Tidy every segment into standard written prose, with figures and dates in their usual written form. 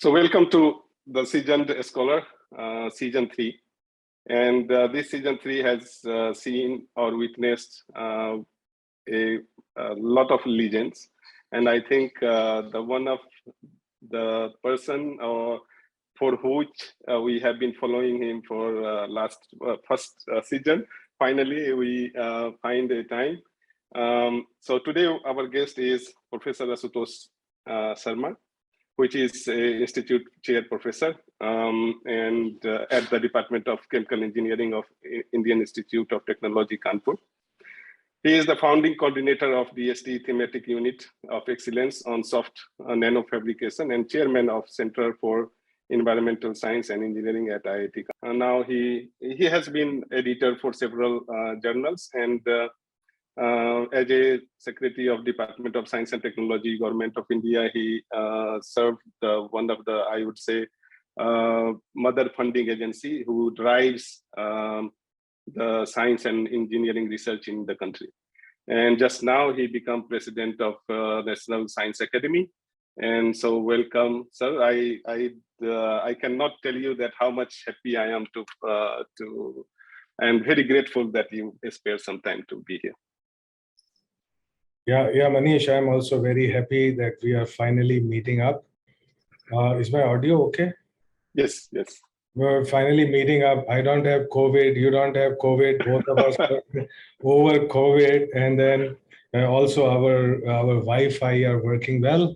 So welcome to the Seasoned Scholar, Season 3. And this Season 3 has seen or witnessed a lot of legends. And I think the one of the person for which we have been following him for first season, finally we find a time. So today our guest is Professor Ashutosh Sharma, which is a Institute Chair Professor and at the Department of Chemical Engineering of Indian Institute of Technology, Kanpur. He is the founding coordinator of DST Thematic Unit of Excellence on Soft Nanofabrication and chairman of Center for Environmental Science and Engineering at IIT. Now he has been editor for several journals and as a Secretary of Department of Science and Technology, Government of India, he served one of the, I would say, mother funding agency who drives the science and engineering research in the country. And just now he became president of National Science Academy. And so welcome, sir. I cannot tell you that how much happy I am I'm very grateful that you spare some time to be here. Yeah, Manish, I'm also very happy that we are finally meeting up. Is my audio okay? Yes. We're finally meeting up. I don't have COVID, you don't have COVID, both of us over COVID, and then also our Wi-Fi are working well.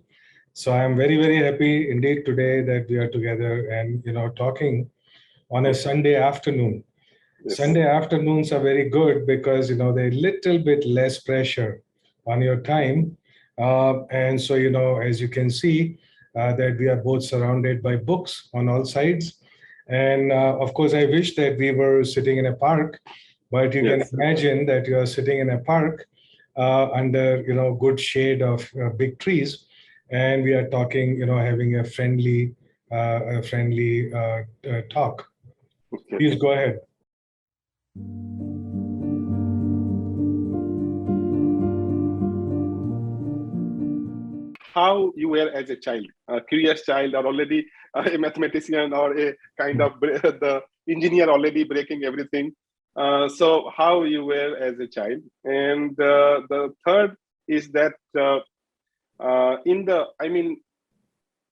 So I'm very, very happy indeed today that we are together and talking on a Sunday afternoon. Yes. Sunday afternoons are very good because they're a little bit less pressure on your time. And so, as you can see, that we are both surrounded by books on all sides. And of course, I wish that we were sitting in a park, but you can imagine that you are sitting in a park under, good shade of big trees. And we are talking, having a friendly talk. Okay. Please go ahead. How you were as a child, a curious child, or already a mathematician, or a kind of the engineer already breaking everything. So how you were as a child. And the third is that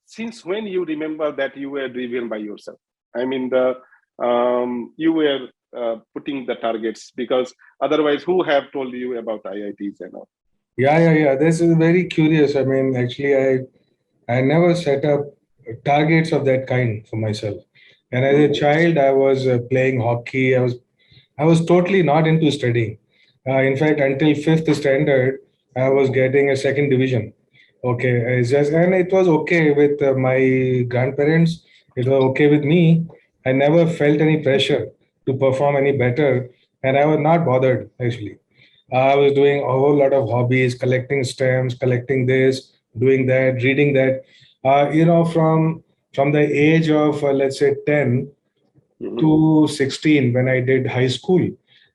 since when you remember that you were driven by yourself? You were putting the targets, because otherwise who have told you about IITs and all? Yeah. This is very curious. Actually, I never set up targets of that kind for myself. And as a child, I was playing hockey. I was totally not into studying. In fact, until 5th standard, I was getting a second division. Okay, and it was okay with my grandparents. It was okay with me. I never felt any pressure to perform any better, and I was not bothered actually. I was doing a whole lot of hobbies, collecting stamps, collecting this, doing that, reading that. From the age of, let's say, 10 to 16, when I did high school,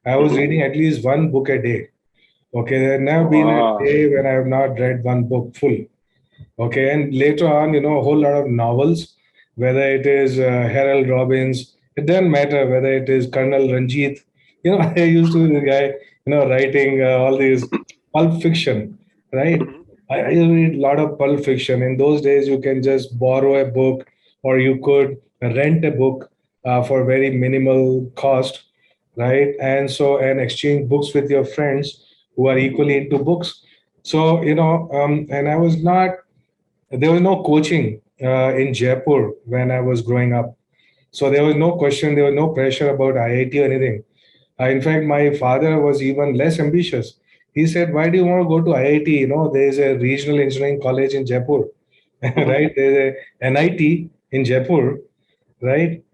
I was reading at least one book a day. Okay, there had never been a day when I have not read one book full. Okay, and later on, a whole lot of novels, whether it is Harold Robbins, it doesn't matter whether it is Colonel Ranjit. I used to be the guy, writing all these pulp fiction, right? I read a lot of pulp fiction. In those days, you can just borrow a book, or you could rent a book for very minimal cost, right? And exchange books with your friends who are equally into books. So, and I was not, there was no coaching in Jaipur when I was growing up. So there was no question, there was no pressure about IIT or anything. In fact, my father was even less ambitious. He said, why do you want to go to IIT? There is a regional engineering college in Jaipur, right? There's a NIT in Jaipur, right?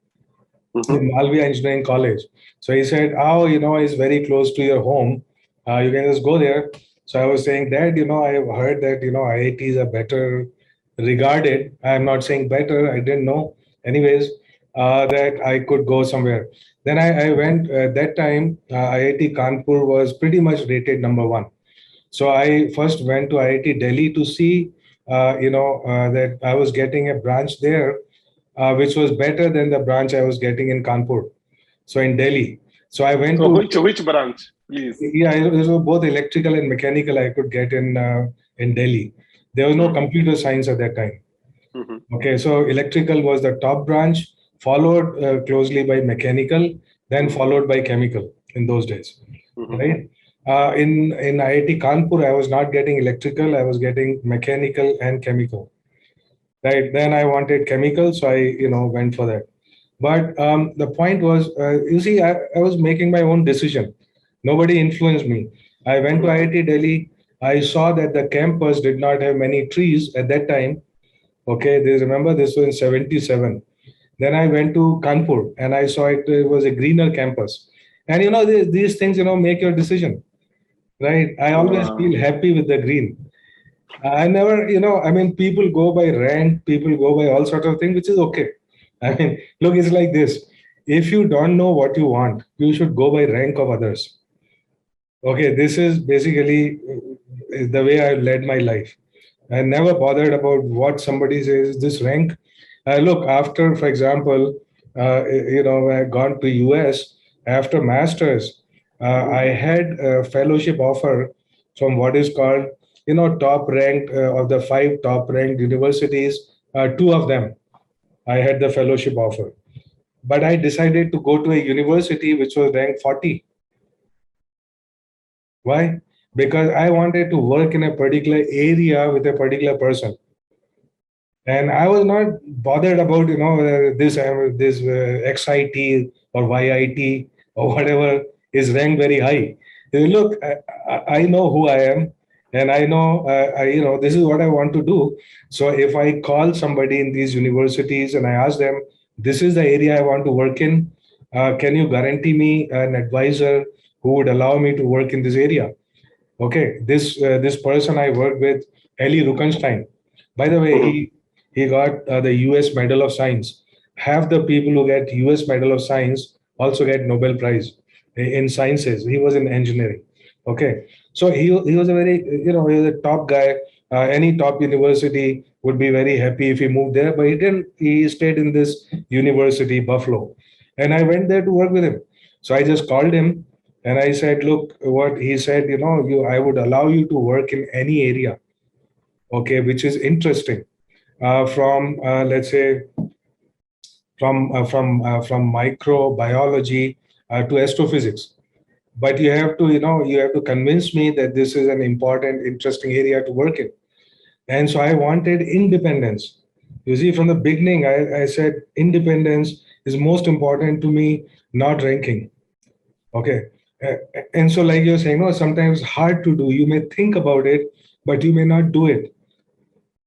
In Malviya Engineering College. So he said, it's very close to your home. You can just go there. So I was saying that, I have heard that, IITs are better regarded. I'm not saying better, I didn't know. Anyways, that I could go somewhere. Then I went, at that time, IIT Kanpur was pretty much rated number 1. So I first went to IIT Delhi to see that I was getting a branch there, which was better than the branch I was getting in Kanpur. So in Delhi. So I went So to, which branch, please? yeah, it was both electrical and mechanical I could get in Delhi. There was no computer science at that time. Okay, so electrical was the top branch, followed closely by mechanical, then followed by chemical in those days, right? In IIT Kanpur, I was not getting electrical, I was getting mechanical and chemical, right? Then I wanted chemical, so I went for that. But the point was, you see, I was making my own decision. Nobody influenced me. I went to IIT Delhi. I saw that the campus did not have many trees at that time. Okay, remember this was in 77. Then I went to Kanpur and I saw it was a greener campus. And these things, make your decision, right? I always feel happy with the green. I never, I mean, people go by rank, people go by all sorts of things, which is okay. I mean, look, it's like this. If you don't know what you want, you should go by rank of others. Okay, this is basically the way I led my life. I never bothered about what somebody says, this rank. Look, after, for example, I gone to US after masters, I had a fellowship offer from what is called, top ranked of the 5 top ranked universities. 2 of them, I had the fellowship offer. But I decided to go to a university which was ranked 40. Why? Because I wanted to work in a particular area with a particular person. And I was not bothered about, this XIT or YIT or whatever is ranked very high. Look, I know who I am, and I know, this is what I want to do. So if I call somebody in these universities and I ask them, this is the area I want to work in, can you guarantee me an advisor who would allow me to work in this area? Okay, this person I worked with, Eli Rukenstein. By the way, he got the U.S. Medal of Science. Half the people who get U.S. Medal of Science also get Nobel Prize in sciences. He was in engineering. Okay, so he was a very he was a top guy. Any top university would be very happy if he moved there, but he didn't. He stayed in this university, Buffalo, and I went there to work with him. So I just called him and I said, look, what he said, I would allow you to work in any area, okay, which is interesting, from let's say from microbiology to astrophysics. But you have to convince me that this is an important, interesting area to work in. And so I wanted independence. You see, from the beginning, I said independence is most important to me, not ranking. Okay. And so, like you're saying, no, sometimes hard to do. You may think about it, but you may not do it.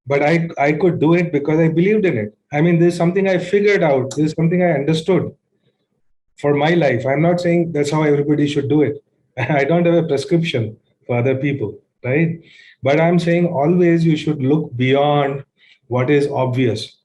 But I could do it because I believed in it. I mean, there's something I figured out. There's something I understood for my life. I'm not saying that's how everybody should do it. I don't have a prescription for other people, right? But I'm saying always you should look beyond what is obvious.